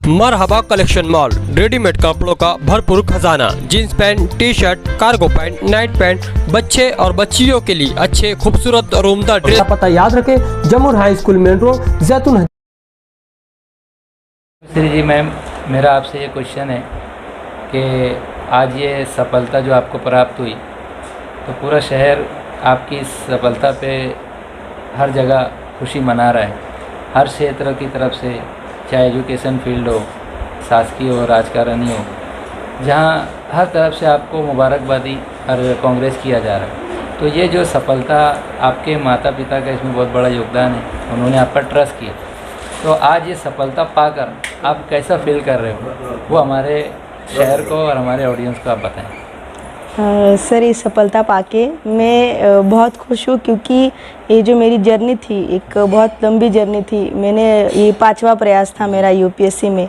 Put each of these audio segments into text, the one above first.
मरहबा collection mall, readymade कपड़ों का भरपूर खजाना, jeans pant, T shirt, cargo pant, night pant, बच्चे और बच्चियों के लिए अच्छे खूबसूरत और उम्दा ड्रेस। पता याद रखें, जमुर हाई स्कूल मेन रोड, जैतून। श्री जी मैम, मेरा आपसे ये क्वेश्चन है कि आज ये सफलता जो आपको प्राप्त हुई, तो पूरा शहर आपकी इस सफलता पे हर जगह खुशी मना रहा है, हर क्षेत्र की तरफ से, चाहे एजुकेशन फील्ड हो, शासकीय हो, राजकारणी हो, जहाँ हर तरफ से आपको मुबारकबादी और कांग्रेस किया जा रहा है। तो ये जो सफलता, आपके माता पिता का इसमें बहुत बड़ा योगदान है, उन्होंने आप पर ट्रस्ट किया। तो आज ये सफलता पाकर आप कैसा फील कर रहे हो, वो हमारे शहर को और हमारे ऑडियंस को आप बताएं। सर, ये सफलता पाके मैं बहुत खुश हूँ, क्योंकि ये जो मेरी जर्नी थी, एक बहुत लंबी जर्नी थी। मैंने ये 5वां प्रयास था मेरा यूपीएससी में,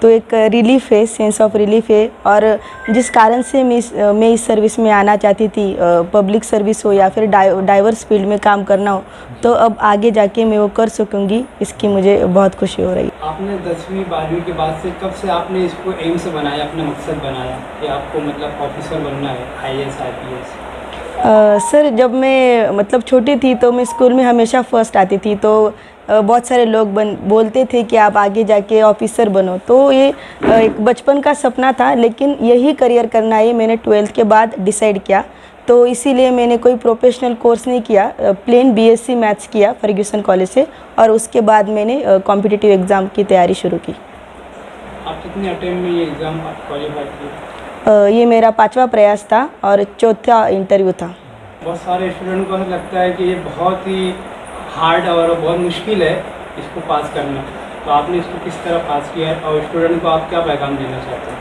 तो एक रिलीफ है, सेंस ऑफ रिलीफ है। और जिस कारण से मैं इस सर्विस में आना चाहती थी, पब्लिक सर्विस हो या फिर डाइवर्स फील्ड में काम करना हो, तो अब आगे जाके मैं वो कर सकूँगी, इसकी मुझे बहुत खुशी हो रही है। आपने 10वीं 12वीं के बाद से कब से आपने इसको एम से बनाया, अपना मकसद बनाया कि आपको मतलब ऑफिसर बनना है, IAS IPS? सर, जब मैं मतलब छोटी थी तो मैं स्कूल में हमेशा फर्स्ट आती थी, तो बहुत सारे लोग बोलते थे कि आप आगे जाके ऑफिसर बनो। तो ये एक बचपन का सपना था, लेकिन यही करियर करना है मैंने 12th के बाद डिसाइड किया। तो इसीलिए मैंने कोई प्रोफेशनल कोर्स नहीं किया, प्लेन BSc मैथ्स किया फर्ग्यूसन कॉलेज से, और उसके बाद मैंने कॉम्पिटिटिव एग्ज़ाम की तैयारी शुरू की। आप कितने अटेम्प्ट में ये एग्ज़ाम क्वालिफाई किए? ये मेरा 5वां प्रयास था और 4था इंटरव्यू था। बहुत सारे स्टूडेंट को ऐसा लगता है कि ये बहुत ही हार्ड और बहुत मुश्किल है इसको पास करना, तो आपने इसको किस तरह पास किया है और स्टूडेंट को आप क्या पैगाम देना चाहते हैं?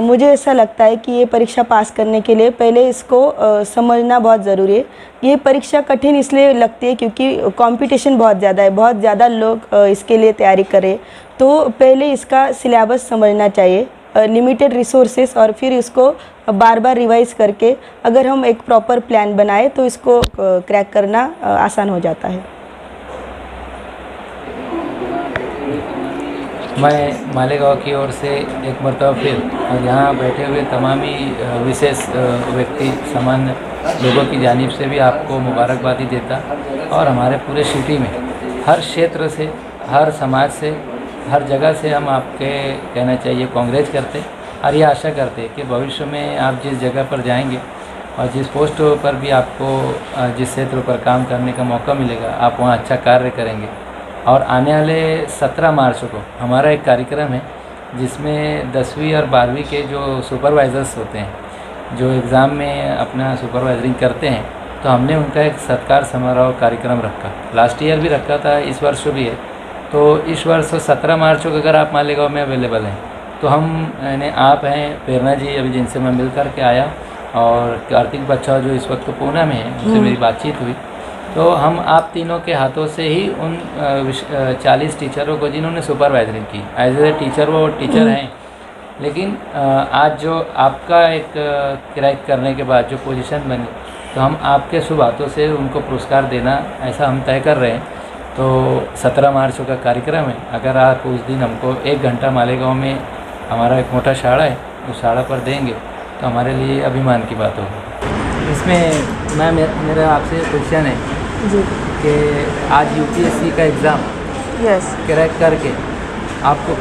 मुझे ऐसा लगता है कि ये परीक्षा पास करने के लिए पहले इसको समझना बहुत ज़रूरी है। ये परीक्षा कठिन इसलिए लगती है क्योंकि कंपटीशन बहुत ज़्यादा है, बहुत ज़्यादा लोग इसके लिए तैयारी करें। तो पहले इसका सिलेबस समझना चाहिए, लिमिटेड रिसोर्सेस, और फिर इसको बार बार रिवाइज करके अगर हम एक प्रॉपर प्लान बनाए तो इसको क्रैक करना आसान हो जाता है। मैं मालेगांव की ओर से एक मरतबा फिर और यहाँ बैठे हुए तमाम ही विशेष व्यक्ति, सामान्य लोगों की जानिब से भी आपको मुबारकबादी देता, और हमारे पूरे सिटी में हर क्षेत्र से, हर समाज से, हर जगह से हम आपके कहना चाहिए कांग्रेस करते, और ये आशा करते कि भविष्य में आप जिस जगह पर जाएंगे और जिस पोस्ट पर भी आपको जिस क्षेत्र पर काम करने का मौका मिलेगा, आप वहाँ अच्छा कार्य करेंगे। और आने वाले 17 मार्च को हमारा एक कार्यक्रम है, जिसमें 10वीं और 12वीं के जो सुपरवाइज़र्स होते हैं, जो एग्ज़ाम में अपना सुपरवाइजरिंग करते हैं, तो हमने उनका एक सत्कार समारोह कार्यक्रम रखा। लास्ट ईयर भी रखा था, इस वर्ष भी है। तो इस वर्ष 17 मार्च को अगर आप मालेगांव में अवेलेबल हैं, तो हम यानी आप हैं, प्रेरणा जी अभी जिनसे मैं मिल कर के आया, और कार्तिक बच्चा जो इस वक्त पूना में है, उनसे मेरी बातचीत हुई। तो हम आप तीनों के हाथों से ही उन 40 टीचरों को, जिन्होंने सुपरवाइजरिंग की, एज ए टीचर वो टीचर हैं, लेकिन आज जो आपका एक क्रैक करने के बाद जो पोजीशन बनी, तो हम आपके शुभ हाथों से उनको पुरस्कार देना, ऐसा हम तय कर रहे हैं। तो 17 मार्च का कार्यक्रम है, अगर आप उस दिन हमको 1 घंटा मालेगांव में हमारा एक मोटा शाड़ा है, उस शाड़ा पर देंगे, तो हमारे लिए अभिमान की बात होगी। इसमें मैम मेरा आपसे क्वेश्चन है जी कि आज UPSC का एग्ज़ाम क्रैक करके आपको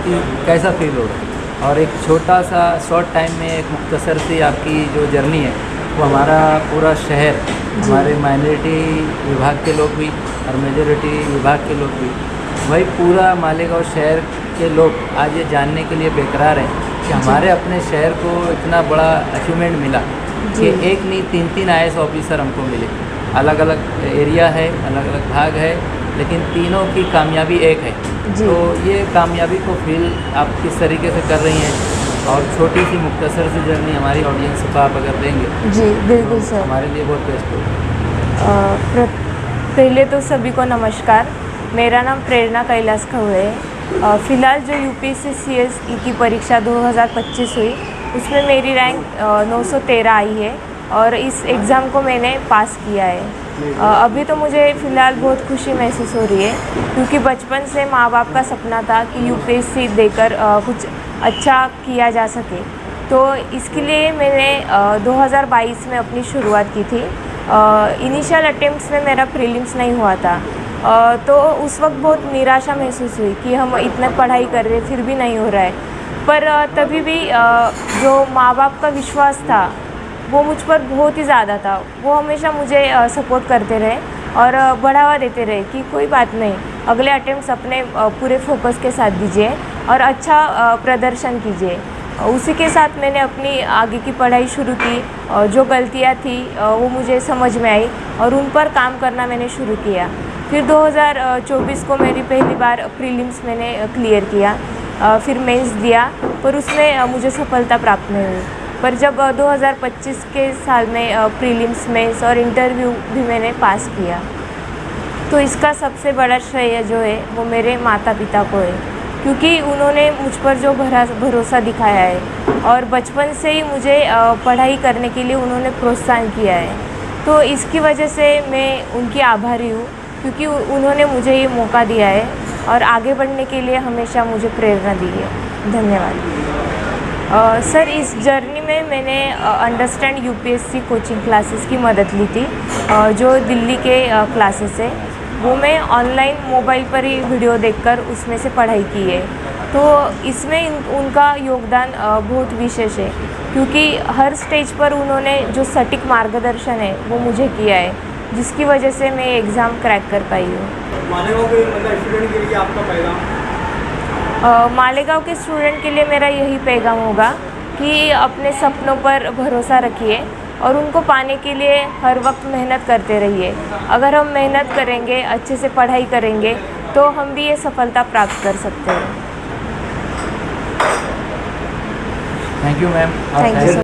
कैसा फील हो रहा है, और एक छोटा सा शॉर्ट टाइम में एक मुख्तसर सी आपकी जो जर्नी है, वो हमारा पूरा शहर, हमारे माइनॉरिटी विभाग के लोग भी और मेजॉरिटी विभाग के लोग भी, वही पूरा मालेगांव शहर के लोग आज ये जानने के लिए बेकरार हैं कि हमारे अपने शहर को इतना बड़ा अचीवमेंट मिला कि एक नहीं 3-3 IAS ऑफिसर हमको मिले। अलग अलग एरिया है, अलग अलग भाग है, लेकिन तीनों की कामयाबी एक है। तो ये कामयाबी को फील आप किस तरीके से कर रही हैं, और छोटी सी मुख्तसर सी जर्नी हमारी ऑडियंस को आप अगर देंगे? जी बिल्कुल सर, हमारे लिए बहुत बेस्ट होगा। पहले तो सभी को नमस्कार। मेरा नाम प्रेरणा कैलाश खहुए है। फ़िलहाल जो UPSC CSE की परीक्षा 2025 हुई, उसमें मेरी रैंक 913 आई है, और इस एग्ज़ाम को मैंने पास किया है। अभी तो मुझे फ़िलहाल बहुत खुशी महसूस हो रही है, क्योंकि बचपन से माँ बाप का सपना था कि यूपीएससी देकर कुछ अच्छा किया जा सके। तो इसके लिए मैंने 2022 में अपनी शुरुआत की थी। इनिशियल अटेम्प्ट्स में मेरा प्रीलिम्स नहीं हुआ था, तो उस वक्त बहुत निराशा महसूस हुई कि हम इतना पढ़ाई कर रहे फिर भी नहीं हो रहा है। पर तभी भी जो माँ बाप का विश्वास था वो मुझ पर बहुत ही ज़्यादा था। वो हमेशा मुझे सपोर्ट करते रहे और बढ़ावा देते रहे कि कोई बात नहीं, अगले अटेम्प्ट्स अपने पूरे फोकस के साथ दीजिए और अच्छा प्रदर्शन कीजिए। उसी के साथ मैंने अपनी आगे की पढ़ाई शुरू की। जो गलतियाँ थी वो मुझे समझ में आई और उन पर काम करना मैंने शुरू किया। फिर 2024 को मेरी पहली बार प्रीलिम्स मैंने क्लियर किया, फिर मेंस दिया, पर उसमें मुझे सफलता प्राप्त नहीं हुई। पर जब 2025 के साल में प्रीलिम्स, मेंस और इंटरव्यू भी मैंने पास किया, तो इसका सबसे बड़ा श्रेय जो है वो मेरे माता पिता को है, क्योंकि उन्होंने मुझ पर जो भरोसा दिखाया है और बचपन से ही मुझे पढ़ाई करने के लिए उन्होंने प्रोत्साहन किया है। तो इसकी वजह से मैं उनकी आभारी हूँ, क्योंकि उन्होंने मुझे ये मौका दिया है और आगे बढ़ने के लिए हमेशा मुझे प्रेरणा दी है। धन्यवाद। सर, इस जर्नी में मैंने अंडरस्टैंड यूपीएससी कोचिंग क्लासेस की मदद ली थी, जो दिल्ली के क्लासेस है। वो मैं ऑनलाइन मोबाइल पर ही वीडियो देखकर उसमें से पढ़ाई की है। तो इसमें उनका योगदान बहुत विशेष है, क्योंकि हर स्टेज पर उन्होंने जो सटीक मार्गदर्शन है वो मुझे किया है, जिसकी वजह से मैं एग्ज़ाम क्रैक कर पाई हूँ। मालेगांव के मतलब स्टूडेंट के लिए आपका पैगाम? मालेगांव के स्टूडेंट के लिए मेरा यही पैगाम होगा कि अपने सपनों पर भरोसा रखिए और उनको पाने के लिए हर वक्त मेहनत करते रहिए। अगर हम मेहनत करेंगे, अच्छे से पढ़ाई करेंगे, तो हम भी ये सफलता प्राप्त कर सकते हैं। Thank you ma'am. Thank you.